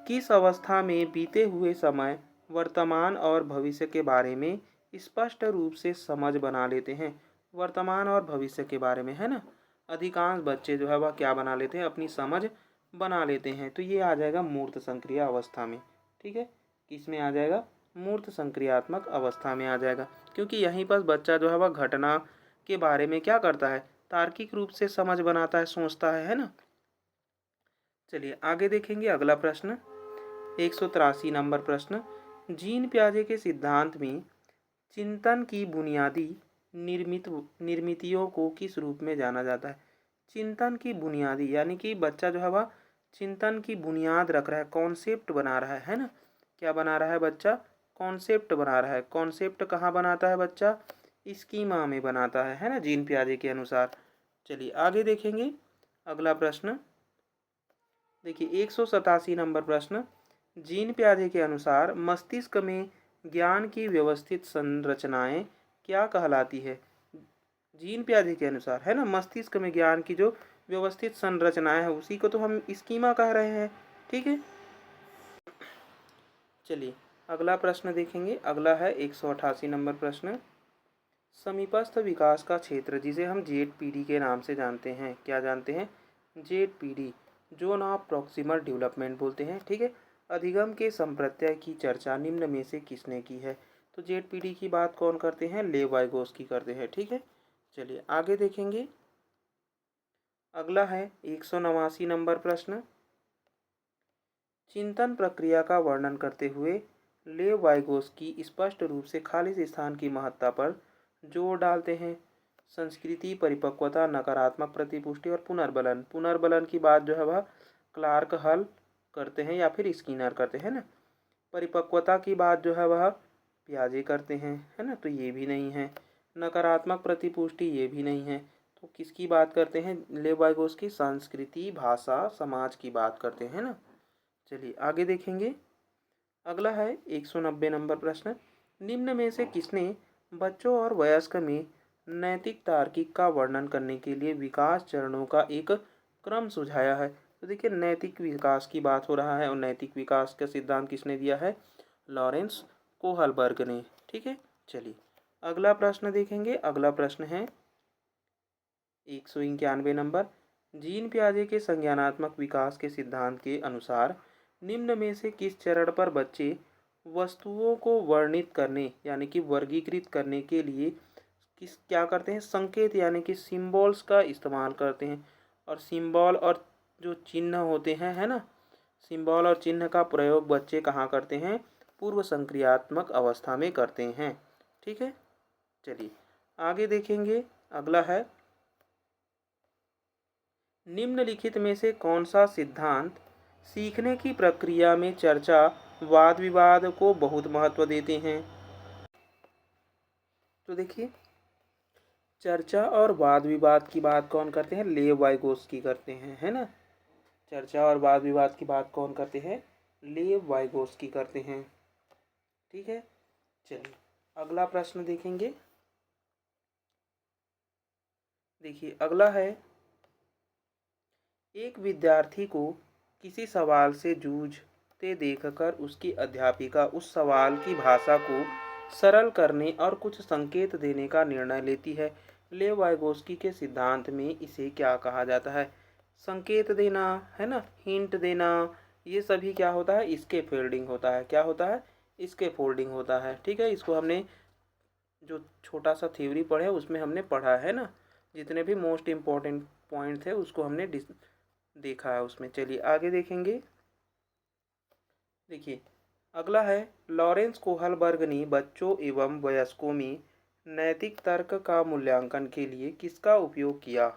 किस अवस्था में बीते हुए समय, वर्तमान और भविष्य के बारे में स्पष्ट रूप से समझ बना लेते हैं। वर्तमान और भविष्य के बारे में है ना, अधिकांश बच्चे जो है वह क्या बना लेते हैं, अपनी समझ बना लेते हैं। तो ये आ जाएगा मूर्त संक्रिय अवस्था में। ठीक है, किस में आ जाएगा, मूर्त संक्रियात्मक अवस्था में आ जाएगा, क्योंकि यहीं पर बच्चा जो है वह घटना के बारे में क्या करता है, तार्किक रूप से समझ बनाता है, सोचता है ना। चलिए आगे देखेंगे अगला प्रश्न 183 नंबर प्रश्न। जीन पियाजे के सिद्धांत में चिंतन की बुनियादी निर्मितियों को किस रूप में जाना जाता है। चिंतन की बुनियादी यानी कि बच्चा जो है वह चिंतन की बुनियाद रख रहा है, कॉन्सेप्ट बना रहा है ना। क्या बना रहा है बच्चा, कॉन्सेप्ट बना रहा है। कॉन्सेप्ट कहाँ बनाता है बच्चा, स्कीमा में बनाता है ना, जीन पियाजे के अनुसार। चलिए आगे देखेंगे अगला प्रश्न। देखिए 187 नंबर प्रश्न, जीन पियाजे के अनुसार मस्तिष्क में ज्ञान की व्यवस्थित संरचनाएं क्या कहलाती है। जीन पियाजे के अनुसार है ना, मस्तिष्क में ज्ञान की जो व्यवस्थित संरचनाएं है उसी को तो हम स्कीमा कह रहे हैं। ठीक है, चलिए अगला प्रश्न देखेंगे। अगला है 188 नंबर प्रश्न, समीपस्थ विकास का क्षेत्र जिसे हम जेड के नाम से जानते हैं, क्या जानते हैं, Z, zone of proximal development बोलते हैं। ठीक है, अधिगम के संप्रत्यय की चर्चा निम्न में से किसने की है। तो जेड की बात कौन करते हैं, लेव वाइगोस्की करते हैं। ठीक है, चलिए आगे देखेंगे। अगला है 189 नंबर प्रश्न, चिंतन प्रक्रिया का वर्णन करते हुए लेव वाइगोस्की स्पष्ट रूप से खालिज स्थान की महत्ता पर जोर डालते हैं। संस्कृति, परिपक्वता, नकारात्मक प्रतिपुष्टि और पुनर्बलन। पुनर्बलन की बात जो है वह क्लार्क हल करते हैं या फिर स्किनर करते हैं ना। परिपक्वता की बात जो है वह पियाजे करते हैं, है ना, तो ये भी नहीं है। नकारात्मक प्रतिपुष्टि ये भी नहीं है। तो किसकी बात करते हैं, लेव वाइगोस्की संस्कृति, भाषा, समाज की बात करते हैं ना। चलिए आगे देखेंगे। अगला है 190 नंबर प्रश्न, निम्न में से किसने बच्चों और वयस्क में नैतिक तार्किक का वर्णन करने के लिए विकास चरणों का एक क्रम सुझाया है। तो देखिए नैतिक विकास की बात हो रहा है और नैतिक विकास का सिद्धांत किसने दिया है, लॉरेंस कोहलबर्ग ने। ठीक है, चलिए अगला प्रश्न देखेंगे। अगला प्रश्न है 191 नंबर, जीन पियाजे के संज्ञानात्मक विकास के सिद्धांत के अनुसार निम्न में से किस चरण पर बच्चे वस्तुओं को वर्णित करने यानी कि वर्गीकृत करने के लिए क्या करते हैं, संकेत यानी कि सिंबल्स का इस्तेमाल करते हैं। और सिंबल और जो चिन्ह होते हैं, है ना, सिंबल और चिन्ह का प्रयोग बच्चे कहाँ करते हैं, पूर्व संक्रियात्मक अवस्था में करते हैं। ठीक है, चलिए आगे देखेंगे। अगला है, निम्नलिखित में से कौन सा सिद्धांत सीखने की प्रक्रिया में चर्चा, वाद विवाद को बहुत महत्व देते हैं। तो देखिए चर्चा और वाद विवाद की बात कौन करते हैं, लेव वाइगोस्की करते हैं, है ना। चर्चा और वाद विवाद की बात कौन करते हैं, लेव वाइगोस्की करते हैं। ठीक है, चलिए अगला प्रश्न देखेंगे। देखिए अगला है, एक विद्यार्थी को किसी सवाल से जूझते देखकर उसकी अध्यापिका उस सवाल की भाषा को सरल करने और कुछ संकेत देने का निर्णय लेती है। लेव वाइगोस्की के सिद्धांत में इसे क्या कहा जाता है, संकेत देना, है ना, हिंट देना, ये सभी क्या होता है, इसके फोल्डिंग होता है। क्या होता है, इसके फोल्डिंग होता है। ठीक है, इसको हमने जो छोटा सा थ्योरी पढ़े उसमें हमने पढ़ा है ना, जितने भी मोस्ट इम्पॉर्टेंट पॉइंट थे उसको हमने देखा है उसमें। चलिए आगे देखेंगे। देखिए अगला है, लॉरेंस कोहलबर्ग ने बच्चों एवं वयस्कों में नैतिक तर्क का मूल्यांकन के लिए किसका उपयोग किया।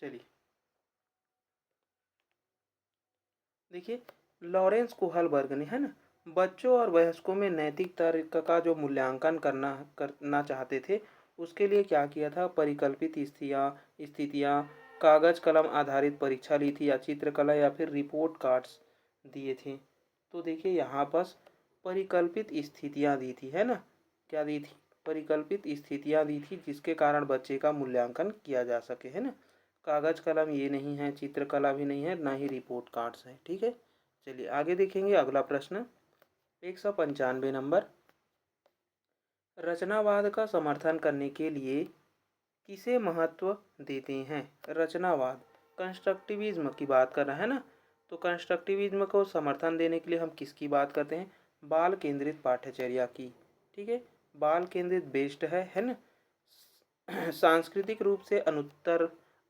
चलिए देखिए लॉरेंस कोहलबर्ग ने, है ना, बच्चों और वयस्कों में नैतिक तर्क का जो मूल्यांकन करना चाहते थे उसके लिए क्या किया था, परिकल्पित स्थितियाँ, कागज कलम आधारित परीक्षा ली थी या चित्रकला या फिर रिपोर्ट कार्ड्स दिए थे। तो देखिए यहाँ पर परिकल्पित स्थितियाँ दी थी, है ना, क्या दी थी, परिकल्पित स्थितियाँ दी थी जिसके कारण बच्चे का मूल्यांकन किया जा सके, है ना। कागज कलम ये नहीं है, चित्रकला भी नहीं है, ना ही रिपोर्ट कार्ड्स है। ठीक है, चलिए आगे देखेंगे। अगला प्रश्न 195 नंबर, रचनावाद का समर्थन करने के लिए किसे महत्व देते हैं। रचनावाद, कंस्ट्रक्टिविज्म की बात कर रहे हैं ना, तो कंस्ट्रक्टिविज्म को समर्थन देने के लिए हम किसकी बात करते हैं, बाल केंद्रित पाठ्यचर्या की। ठीक है, बाल केंद्रित बेस्ड है ना। सांस्कृतिक रूप से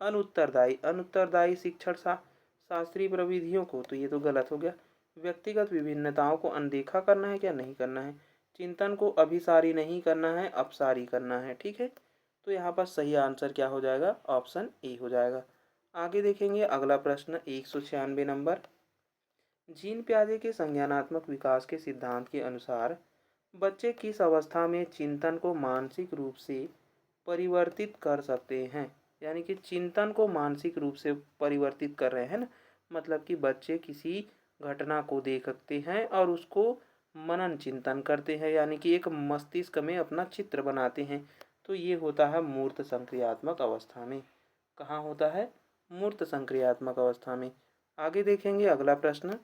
अनुत्तरदायी शिक्षण शास्त्रीय प्रविधियों को, तो ये तो गलत हो गया। व्यक्तिगत विभिन्नताओं को अनदेखा करना है, क्या नहीं करना है। चिंतन को अभिसारी नहीं करना है, अपसारी करना है। ठीक है, तो यहाँ पर सही आंसर क्या हो जाएगा, ऑप्शन ए हो जाएगा। आगे देखेंगे। अगला प्रश्न 196 नंबर, जीन पियाजे के संज्ञानात्मक विकास के सिद्धांत के अनुसार बच्चे किस अवस्था में चिंतन को मानसिक रूप से परिवर्तित कर सकते हैं। यानी कि चिंतन को मानसिक रूप से परिवर्तित कर रहे हैं ना, मतलब कि बच्चे किसी घटना को देखते हैं और उसको मनन चिंतन करते हैं, यानी कि एक मस्तिष्क में अपना चित्र बनाते हैं। तो ये होता है मूर्त संक्रियात्मक अवस्था में। कहाँ होता है? मूर्त संक्रियात्मक अवस्था में। आगे देखेंगे अगला प्रश्न।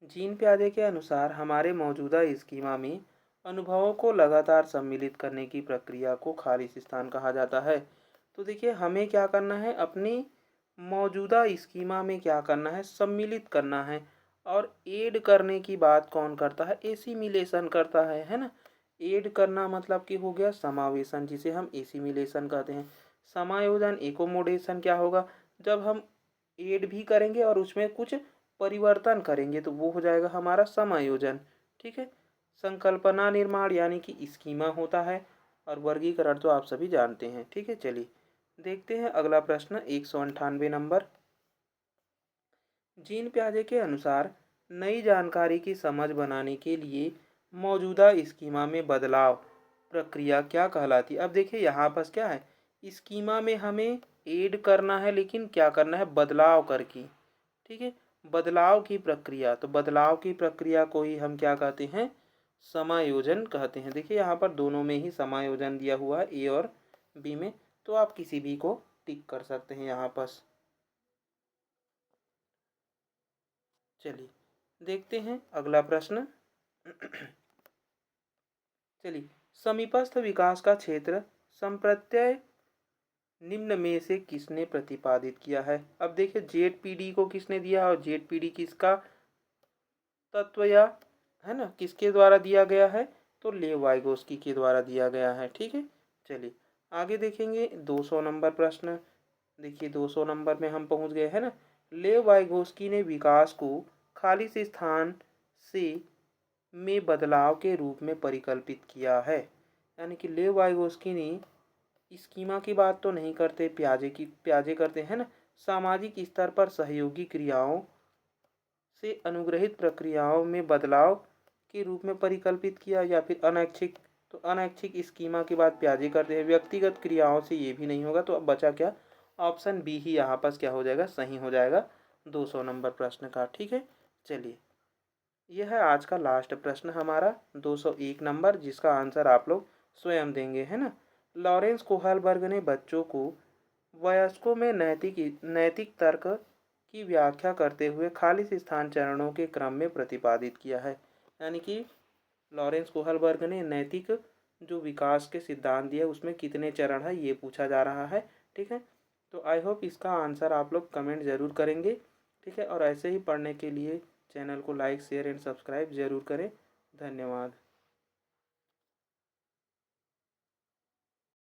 जीन पियाजे के अनुसार हमारे मौजूदा स्कीमा में अनुभवों को लगातार सम्मिलित करने की प्रक्रिया को खालिस स्थान कहा जाता है। तो देखिए हमें क्या करना है, अपनी मौजूदा स्कीमा में क्या करना है, सम्मिलित करना है। और ऐड करने की बात कौन करता है? एसिमिलेशन करता है ना। ऐड करना मतलब कि हो गया समावेशन, जिसे हम एसिमिलेशन कहते हैं। समायोजन एकोमोडेशन क्या होगा? जब हम ऐड भी करेंगे और उसमें कुछ परिवर्तन करेंगे तो वो हो जाएगा हमारा समायोजन। ठीक है। संकल्पना निर्माण यानी कि स्कीमा होता है, और वर्गीकरण तो आप सभी जानते हैं। ठीक है, चलिए देखते हैं अगला प्रश्न 198 नंबर। जीन पियाजे के अनुसार नई जानकारी की समझ बनाने के लिए मौजूदा स्कीमा में बदलाव प्रक्रिया क्या कहलाती है? अब देखिए यहाँ पर क्या है, स्कीमा में हमें ऐड करना है, लेकिन क्या करना है? बदलाव करके। ठीक है, बदलाव की प्रक्रिया। तो बदलाव की प्रक्रिया को ही हम क्या कहते हैं? समायोजन कहते हैं। देखिए यहाँ पर दोनों में ही समायोजन दिया हुआ है, ए और बी में, तो आप किसी भी को टिक कर सकते हैं यहाँ पर। चलिए देखते हैं अगला प्रश्न। चलिए, समीपस्थ विकास का क्षेत्र संप्रत्यय निम्न में से किसने प्रतिपादित किया है? अब देखिए जेड-पीडी को किसने दिया, और जेड-पीडी किसका तत्व या है ना, किसके द्वारा दिया गया है? तो लेव वाइगोस्की के द्वारा दिया गया है। ठीक है, चलिए आगे देखेंगे 200 नंबर प्रश्न। देखिए 200 नंबर में हम पहुंच गए हैं ना। लेव वाइगोस्की ने विकास को खालिस स्थान से में बदलाव के रूप में परिकल्पित किया है। यानी कि लेव वाइगोस्की ने स्कीमा की बात तो नहीं करते, प्याजे करते हैं ना, सामाजिक स्तर पर सहयोगी क्रियाओं से अनुग्रहित प्रक्रियाओं में बदलाव के रूप में परिकल्पित किया, या फिर अनैच्छिक। तो अनैच्छिक स्कीमा की बात प्याजे करते हैं, व्यक्तिगत क्रियाओं से ये भी नहीं होगा। तो अब बचा क्या? ऑप्शन बी ही यहाँ पर क्या हो जाएगा? सही हो जाएगा 200 नंबर प्रश्न का। ठीक है, चलिए यह है आज का लास्ट प्रश्न हमारा 201 नंबर, जिसका आंसर आप लोग स्वयं देंगे, है ना। लॉरेंस कोहलबर्ग ने बच्चों को वयस्कों में नैतिक तर्क की व्याख्या करते हुए खालिस स्थान चरणों के क्रम में प्रतिपादित किया है। यानी कि लॉरेंस कोहलबर्ग ने नैतिक जो विकास के सिद्धांत दिए उसमें कितने चरण है ये पूछा जा रहा है। ठीक है, तो आई होप इसका आंसर आप लोग कमेंट ज़रूर करेंगे। ठीक है, और ऐसे ही पढ़ने के लिए चैनल को लाइक शेयर एंड सब्सक्राइब ज़रूर करें। धन्यवाद।